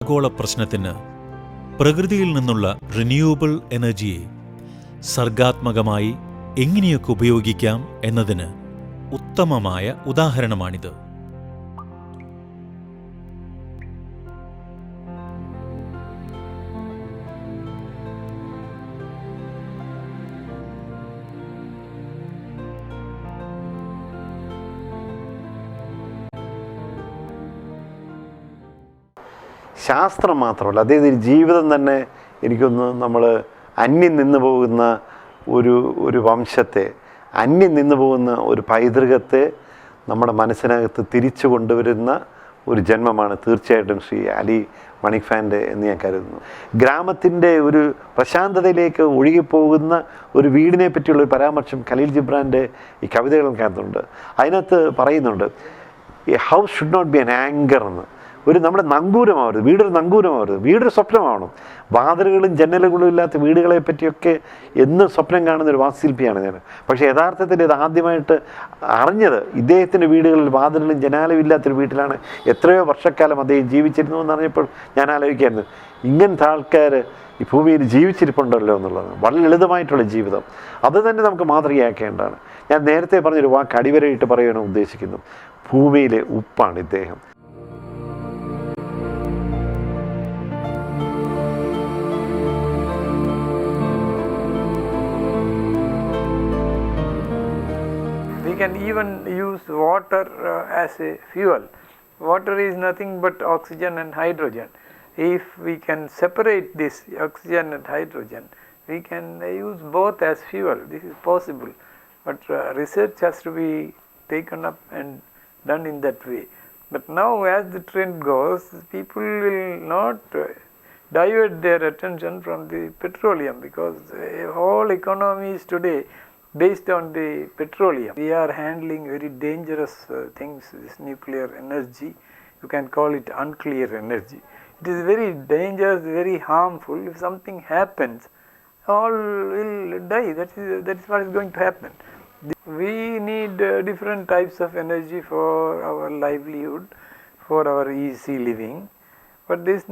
ആഗോള പ്രശ്നത്തിന് പ്രകൃതിയിൽ നിന്നുള്ള റിന്യൂവബിൾ എനർജിയെ സർഗാത്മകമായി എങ്ങനെയൊക്കെ ഉപയോഗിക്കാം എന്നതിന് ഉത്തമമായ ഉദാഹരണമാണിത്. ശാസ്ത്രം മാത്രമല്ല, അതായത് ജീവിതം തന്നെ എനിക്കൊന്ന് നമ്മൾ അന്യം നിന്ന് പോകുന്ന ഒരു വംശത്തെ, അന്യം നിന്ന് പോകുന്ന ഒരു പൈതൃകത്തെ നമ്മുടെ മനസ്സിനകത്ത് തിരിച്ചു കൊണ്ടുവരുന്ന ഒരു ജന്മമാണ് തീർച്ചയായിട്ടും ശ്രീ അലി മണിക്ഫാൻ്റെ എന്ന് ഞാൻ കരുതുന്നു. ഗ്രാമത്തിൻ്റെ ഒരു പ്രശാന്തതയിലേക്ക് ഒഴുകിപ്പോകുന്ന ഒരു വീടിനെ പറ്റിയുള്ളൊരു പരാമർശം ഖലീൽ ജിബ്രാൻ്റെ ഈ കവിതകൾക്കകത്തുണ്ട്. അതിനകത്ത് പറയുന്നുണ്ട്, ഈ house should not be an anchor എന്ന്. നമ്മുടെ നങ്കൂരമാവരുത്, വീടൊരു നങ്കൂരമാവരുത്, വീടൊരു സ്വപ്നമാവണം. വാതിലുകളും ജനലുകളും ഇല്ലാത്ത വീടുകളെ പറ്റിയൊക്കെ എന്നും സ്വപ്നം കാണുന്നൊരു വാസ്തുശില്പിയാണ് ഞാൻ. പക്ഷേ യഥാർത്ഥത്തിൽ ഇത് ആദ്യമായിട്ട് അറിഞ്ഞത് ഇദ്ദേഹത്തിൻ്റെ വീടുകളിൽ വാതിലുകളും ജനാലയും ഇല്ലാത്തൊരു വീട്ടിലാണ് എത്രയോ വർഷക്കാലം അദ്ദേഹം ജീവിച്ചിരുന്നു എന്നറിഞ്ഞപ്പോൾ ഞാൻ ആലോചിക്കായിരുന്നു, ഇങ്ങനത്തെ ആൾക്കാർ ഈ ഭൂമിയിൽ ജീവിച്ചിരിപ്പുണ്ടല്ലോ എന്നുള്ളത്. വളരെ ലളിതമായിട്ടുള്ള ജീവിതം, അത് തന്നെ നമുക്ക് മാതൃകയാക്കേണ്ടതാണ്. ഞാൻ നേരത്തെ പറഞ്ഞൊരു വാക്ക് അടിവരയിട്ട് പറയാനും ഉദ്ദേശിക്കുന്നു. ഭൂമിയിലെ ഉപ്പാണ് ഇദ്ദേഹം. We can even use water as a fuel. Water is nothing but oxygen and hydrogen. If we can separate this oxygen and hydrogen, we can use both as fuel. This is possible, but research has to be taken up and done in that way. But now as the trend goes, people will not divert their attention from the petroleum, because the whole economy is today based on the petroleum. We are handling very dangerous things, this nuclear energy. You can call it unclear energy. It is very dangerous, very harmful. If something happens, all will die. That is what is going to happen. We need different types of energy for our livelihood, for our easy living. But this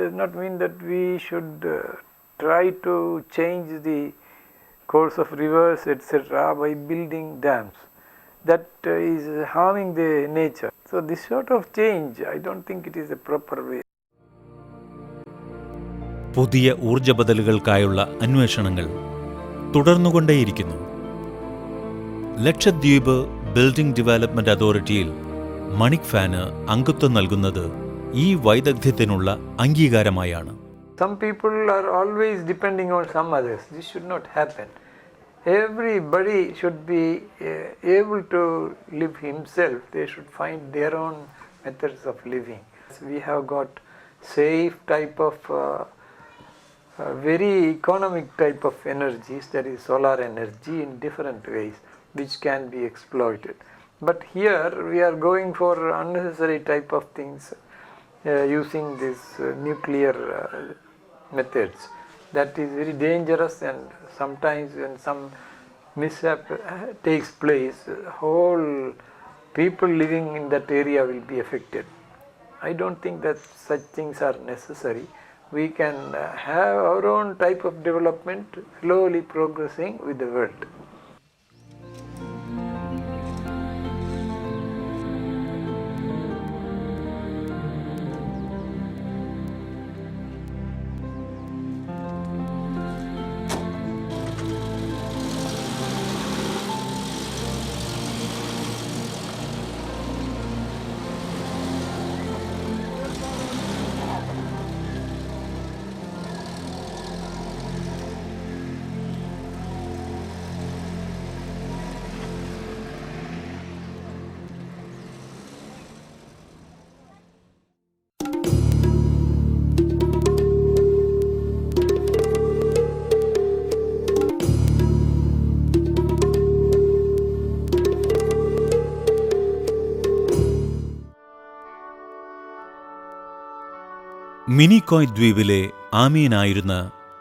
does not mean that we should try to change the course of rivers, etc. by building dams. That is harming the nature. So this sort of change, I don't think it is a proper way. പുതിയ ഊർജ്ജ ബദലുകൾക്കായുള്ള അന്വേഷണങ്ങൾ തുടർന്നുകൊണ്ടേയിരിക്കുന്നു. Lakshadweep building development അതോറിറ്റിയിൽ മണിക്ഫാന് അംഗത്വം നൽകുന്നത് ഈ വൈദഗ്ധ്യത്തിനുള്ള അംഗീകാരമായാണ്. Some people are always depending on some others. This should not happen. Everybody should be able to live himself. They should find their own methods of living. We have got safe type of very economic type of energies, that is solar energy, in different ways, which can be exploited. But here we are going for unnecessary type of things, using this nuclear methods. That is very dangerous, and sometimes when some mishap takes place, whole people living in that area will be affected. I don't think that such things are necessary. We can have our own type of development, slowly progressing with the world. Minicoy ദ്വീപിലെ ആമീനായിരുന്ന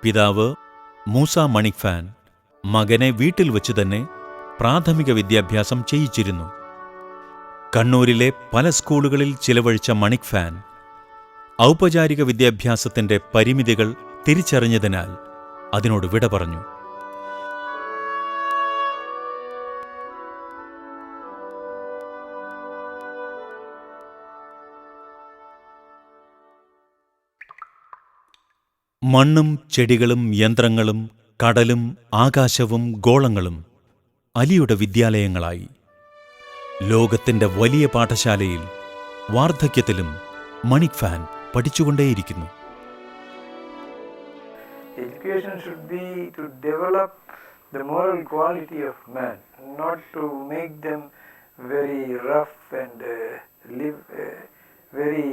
പിതാവ് മൂസ മണിക്ഫാൻ മകനെ വീട്ടിൽ വച്ചു തന്നെ പ്രാഥമിക വിദ്യാഭ്യാസം ചെയ്യിച്ചിരുന്നു. കണ്ണൂരിലെ പല സ്കൂളുകളിൽ ചിലവഴിച്ച മണിക്ഫാൻ ഔപചാരിക വിദ്യാഭ്യാസത്തിന്റെ പരിമിതികൾ തിരിച്ചറിഞ്ഞതിനാൽ അതിനോട് വിട പറഞ്ഞു. മണ്ണും ചെടികളും യന്ത്രങ്ങളും കടലും ആകാശവും ഗോളങ്ങളും അലിയുടെ വിദ്യാലയങ്ങളായി. ലോകത്തിന്റെ വലിയ പാഠശാലയിൽ വാർദ്ധക്യത്തിലും മണിക്ഫാൻ പഠിച്ചുകൊണ്ടേയിരിക്കുന്നു. Education should be to develop the moral quality of man, not to make them very rough and live a very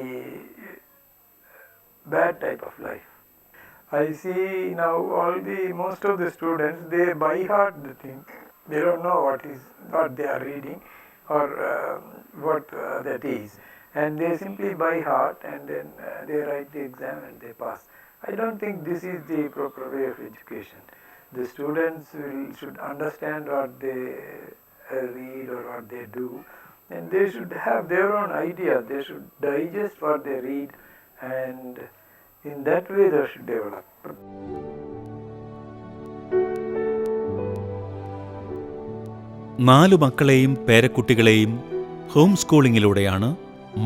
bad type of life. I see now most of the students, they by heart the thing. They don't know what they are reading or what that is, and they simply by heart, and then they write the exam and they pass. I don't think this is the proper way of education. The students should understand what they read or what they do, and they should have their own idea. They should digest what they read, and in that way they should develop. നാലു മക്കളെയും പേരക്കുട്ടികളെയും home സ്കൂളിങ്ങിലൂടെയാണ്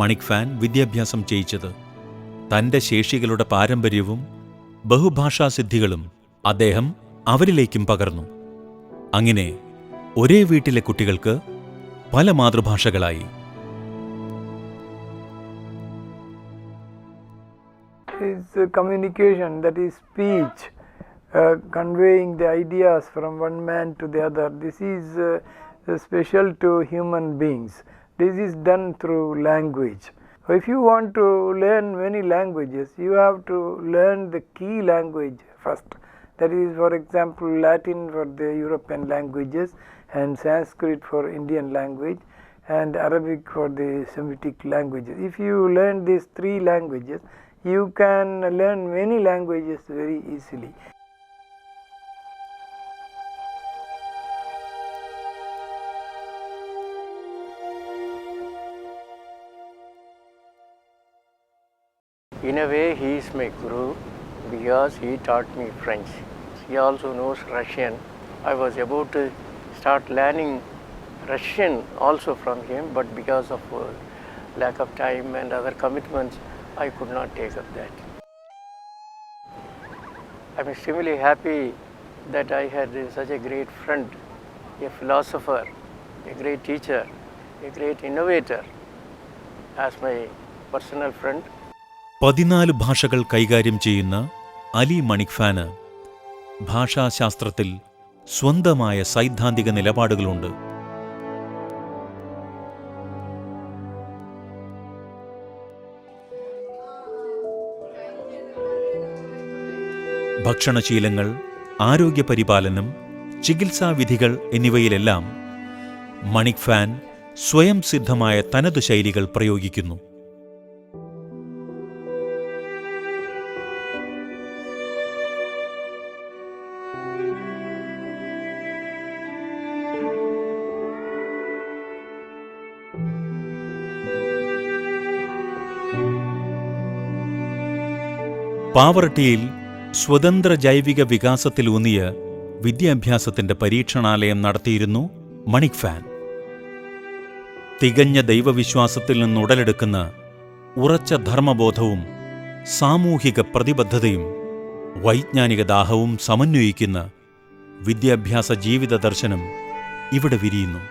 മണിക്ഫാൻ വിദ്യാഭ്യാസം ചെയ്യിച്ചത്. തന്റെ ശേഷികളുടെ പാരമ്പര്യവും ബഹുഭാഷാസിദ്ധികളും അദ്ദേഹം അവരിലേക്കും പകർന്നു. അങ്ങനെ ഒരേ വീട്ടിലെ കുട്ടികൾക്ക് പല മാതൃഭാഷകളായി. Is communication, that is speech, conveying the ideas from one man to the other. This is special to human beings. This is done through language. If you want to learn many languages, you have to learn the key language first. That is, for example, Latin for the European languages, and Sanskrit for Indian language, and Arabic for the Semitic languages. If you learn these three languages, you can learn many languages very easily. In a way, he is my guru because he taught me French. He also knows Russian. I was about to start learning Russian also from him, but because of lack of time and other commitments, I could not take up that. I am extremely happy that I had such a great friend, a philosopher, a great teacher, a great innovator as my personal friend. 14 ഭാഷകൾ കൈകാര്യം ചെയ്യുന്ന അലി മണിക്ഫാന് ഭാഷാശാസ്ത്രത്തിൽ സ്വന്തമായ സൈദ്ധാന്തിക നിലപാടുകളുണ്ട്. ഭക്ഷണശീലങ്ങൾ, ആരോഗ്യപരിപാലനം, ചികിത്സാവിധികൾ എന്നിവയിലെല്ലാം മണിക്ഫാൻ സ്വയം സിദ്ധമായ തനതു ശൈലികൾ പ്രയോഗിക്കുന്നു. പാവറട്ടിയിൽ സ്വതന്ത്ര ജൈവിക വികാസത്തിലൂന്നിയ വിദ്യാഭ്യാസത്തിന്റെ പരീക്ഷണാലയം നടത്തിയിരുന്നു മണിക്ഫാൻ. തികഞ്ഞ ദൈവവിശ്വാസത്തിൽ നിന്നുടലെടുക്കുന്ന ഉറച്ച ധർമ്മബോധവും സാമൂഹിക പ്രതിബദ്ധതയും വൈജ്ഞാനിക ദാഹവും സമന്വയിക്കുന്ന വിദ്യാഭ്യാസ ജീവിത ദർശനം ഇവിടെ വിരിയുന്നു.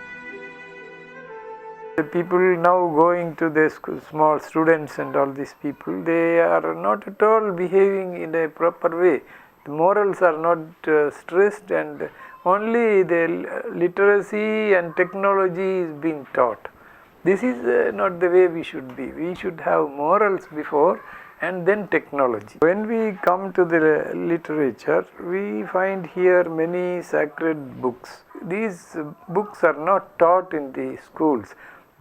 The people now going to the small students and all these people, they are not at all behaving in a proper way. The morals are not stressed, and only the literacy and technology is being taught. This is not the way we should be. We should have morals before and then technology. When we come to the literature, we find here many sacred books. These books are not taught in the schools.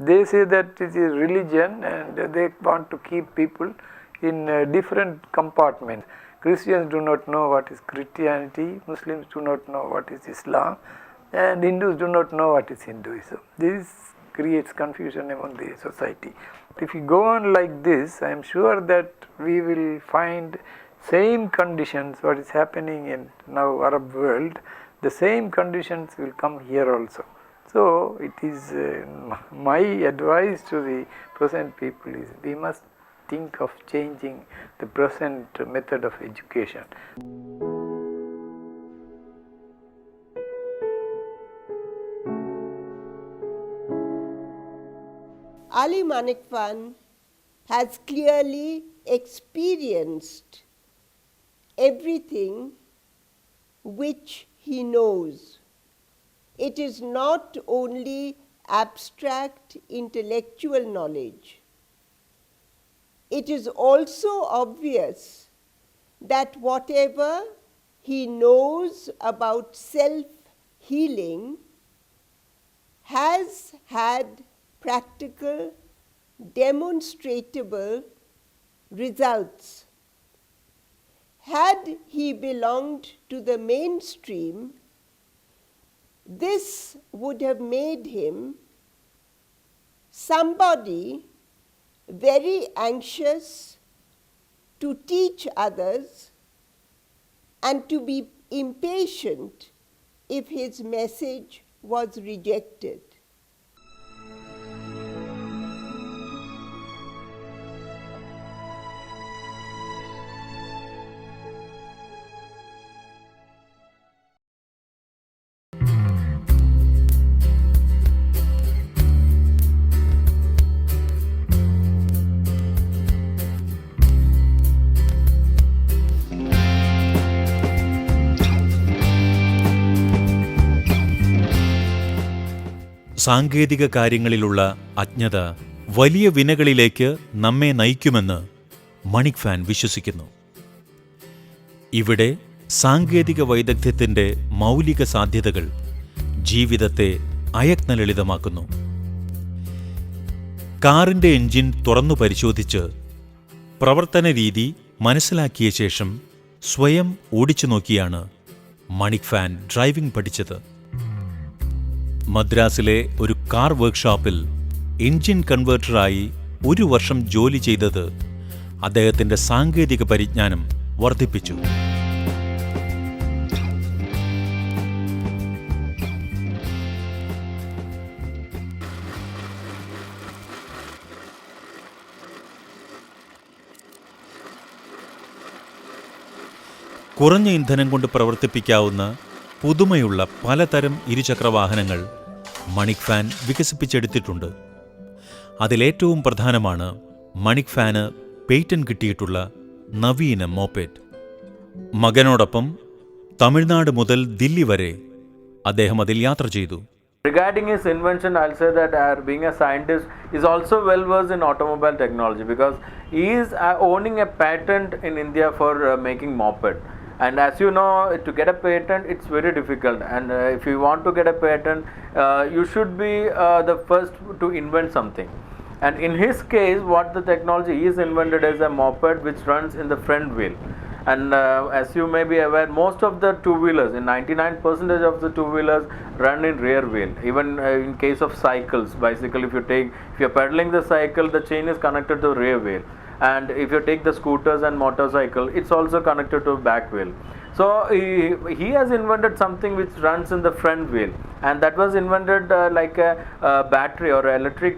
They say that it is religion and they want to keep people in different compartments. Christians do not know what is Christianity, Muslims do not know what is Islam, and Hindus do not know what is Hinduism. This creates confusion among the society. if you go on like this, I am sure that we will find same conditions what is happening in now Arab world, the same conditions will come here also. So it is my advice to the present people is we must think of changing the present method of education. Ali MANIKFAN has clearly experienced everything which he knows. It is not only abstract intellectual knowledge. It is also obvious that whatever he knows about self-healing has had practical, demonstrable results. Had he belonged to the mainstream, this would have made him somebody very anxious to teach others and to be impatient if his message was rejected. സാങ്കേതിക കാര്യങ്ങളിലുള്ള അജ്ഞത വലിയ വിനകളിലേക്ക് നമ്മെ നയിക്കുമെന്ന് മണിക്ഫാൻ വിശ്വസിക്കുന്നു. ഇവിടെ സാങ്കേതിക വൈദഗ്ധ്യത്തിൻ്റെ മൗലിക സാധ്യതകൾ ജീവിതത്തെ അയത്നലളിതമാക്കുന്നു. കാറിൻ്റെ എഞ്ചിൻ തുറന്നു പരിശോധിച്ച് പ്രവർത്തന രീതി മനസ്സിലാക്കിയ ശേഷം സ്വയം ഓടിച്ചു നോക്കിയാണ് മണിക്ഫാൻ ഡ്രൈവിംഗ് പഠിച്ചത്. മദ്രാസിലെ ഒരു കാർ വർക്ക്ഷോപ്പിൽ എഞ്ചിൻ കൺവേർട്ടറായി 1 വർഷം ജോലി ചെയ്തത് അദ്ദേഹത്തിൻ്റെ സാങ്കേതിക പരിജ്ഞാനം വർദ്ധിപ്പിച്ചു. കുറഞ്ഞ ഇന്ധനം കൊണ്ട് പ്രവർത്തിപ്പിക്കാവുന്ന പുതുമയുള്ള പലതരം ഇരുചക്രവാഹനങ്ങൾ മണിക്ഫാൻ വികസിപ്പിച്ചെടുത്തിട്ടുണ്ട്. അതിലേറ്റവും പ്രധാനമാണ് മണിക്ഫാന് പേറ്റന്റ് കിട്ടിയിട്ടുള്ള നവീന മോപ്പേഡ്. മകനോടൊപ്പം തമിഴ്നാട് മുതൽ ദില്ലി വരെ അദ്ദേഹം അതിൽ യാത്ര ചെയ്തു. Regarding his invention, I'll say that being a scientist is also well versed in automobile technology because he is owning a patent in India for making moped. And as you know, to get a patent, it's very difficult. And if you want to get a patent, you should be the first to invent something. And in his case, what the technology is invented is a moped which runs in the front wheel. And as you may be aware, most of the two-wheelers, in 99% of the two-wheelers run in rear wheel. Even in case of cycles, bicycle, if you're pedaling the cycle, the chain is connected to rear wheel. And if you take the scooters and motorcycle, it's also connected to back wheel. So he has invented something which runs in the front wheel, and that was invented like a battery or electric.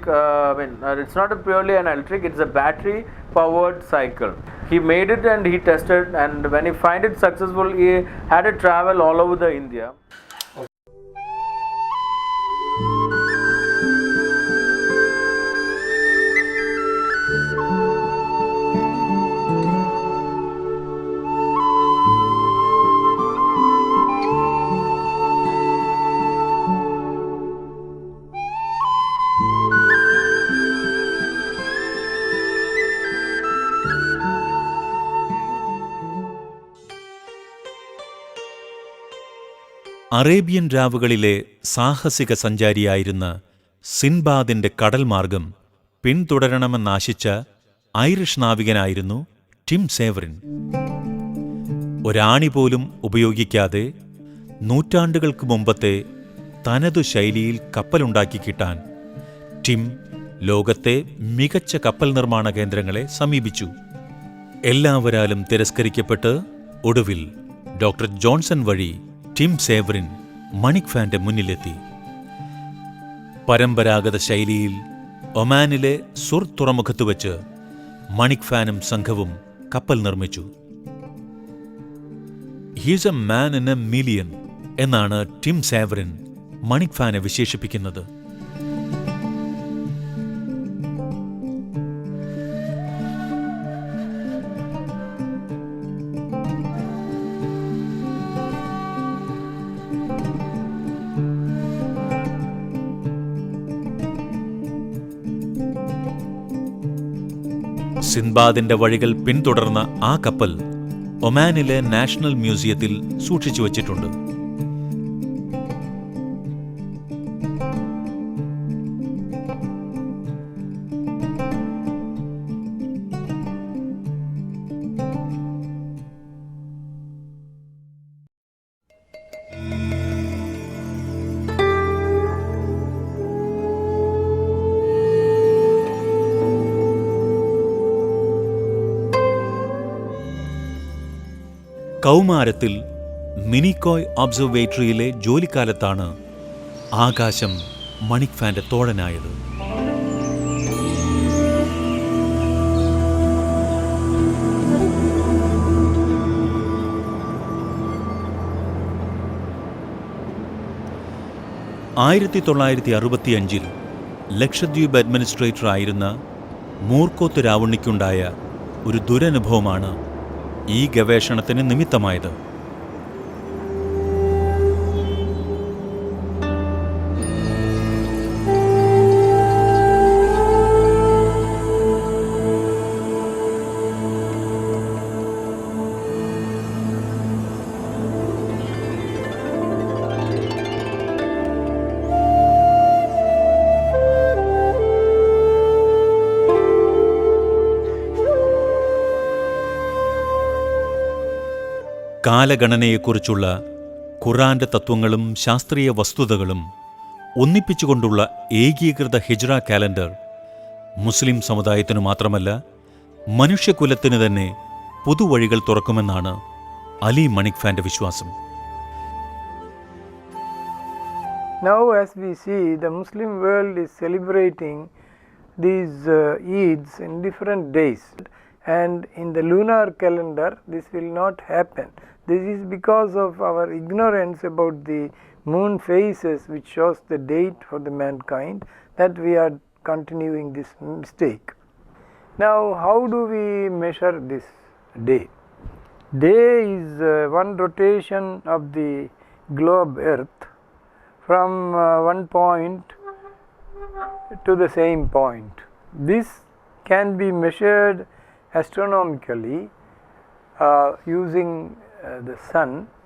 It's not purely an electric; it's a battery powered cycle. He made it and he tested, and when he find it successful, he had to travel all over the India. Arabian രാവുകളിലെ സാഹസിക സഞ്ചാരിയായിരുന്ന സിൻബാദിൻ്റെ കടൽ മാർഗം പിന്തുടരണമെന്നാശിച്ച Irish നാവികനായിരുന്നു Tim സേവറിൻ. ഒരാണി പോലും ഉപയോഗിക്കാതെ നൂറ്റാണ്ടുകൾക്ക് മുമ്പത്തെ തനതു ശൈലിയിൽ കപ്പലുണ്ടാക്കി കിട്ടാൻ ടിം ലോകത്തെ മികച്ച കപ്പൽ നിർമ്മാണ കേന്ദ്രങ്ങളെ സമീപിച്ചു. എല്ലാവരാലും തിരസ്കരിക്കപ്പെട്ട് ഒടുവിൽ ഡോക്ടർ ജോൺസൺ വഴി ടിം സേവറിൻ മണിക്ഫാന്റെ മുന്നിലെത്തി. പരമ്പരാഗത ശൈലിയിൽ ഒമാനിലെ സുർ തുറമുഖത്ത് വച്ച് മണിക്ഫാനും സംഘവും കപ്പൽ നിർമ്മിച്ചു. He's a man in A മിലിയൻ എന്നാണ് ടിം സേവറിൻ മണിക്ഫാനെ വിശേഷിപ്പിക്കുന്നത്. സിൻബാദിന്റെ വഴികൾ പിന്തുടർന്ന ആ കപ്പൽ ഒമാനിലെ നാഷണൽ മ്യൂസിയത്തിൽ സൂക്ഷിച്ചു വച്ചിട്ടുണ്ട്. കൗമാരത്തിൽ മിനിക്കോയ് ഒബ്സർവേറ്ററിയിലെ ജോലിക്കാലത്താണ് ആകാശം മണിക്ഫാന്റെ തോഴനായത്. ആയിരത്തി 1965 ലക്ഷദ്വീപ് അഡ്മിനിസ്ട്രേറ്റർ ആയിരുന്ന മൂർക്കോത്ത് രാവുണ്ണിക്കുണ്ടായ ഒരു ദുരനുഭവമാണ് ഈ ഗവേഷണത്തിന് നിമിത്തമായത്. കാലഗണനയെക്കുറിച്ചുള്ള ഖുർആന്റെ തത്വങ്ങളും ശാസ്ത്രീയ വസ്തുതകളും ഒന്നിപ്പിച്ചുകൊണ്ടുള്ള ഏകീകൃത ഹിജ്റ കാലണ്ടർ മുസ്ലിം സമുദായത്തിനു മാത്രമല്ല മനുഷ്യകുലത്തിന് തന്നെ പുതുവഴികൾ തുറക്കുമെന്നാണ് അലി മണിക്ഫാന്റെ വിശ്വാസം. Now as we see, the Muslim world is celebrating these Eids in different days, and in the lunar calendar this will not happen. This is because of our ignorance about the moon phases, which shows the date for the mankind, that we are continuing this mistake. Now how do we measure this day? Day is one rotation of the globe earth from one point to the same point. This can be measured astronomically using the sun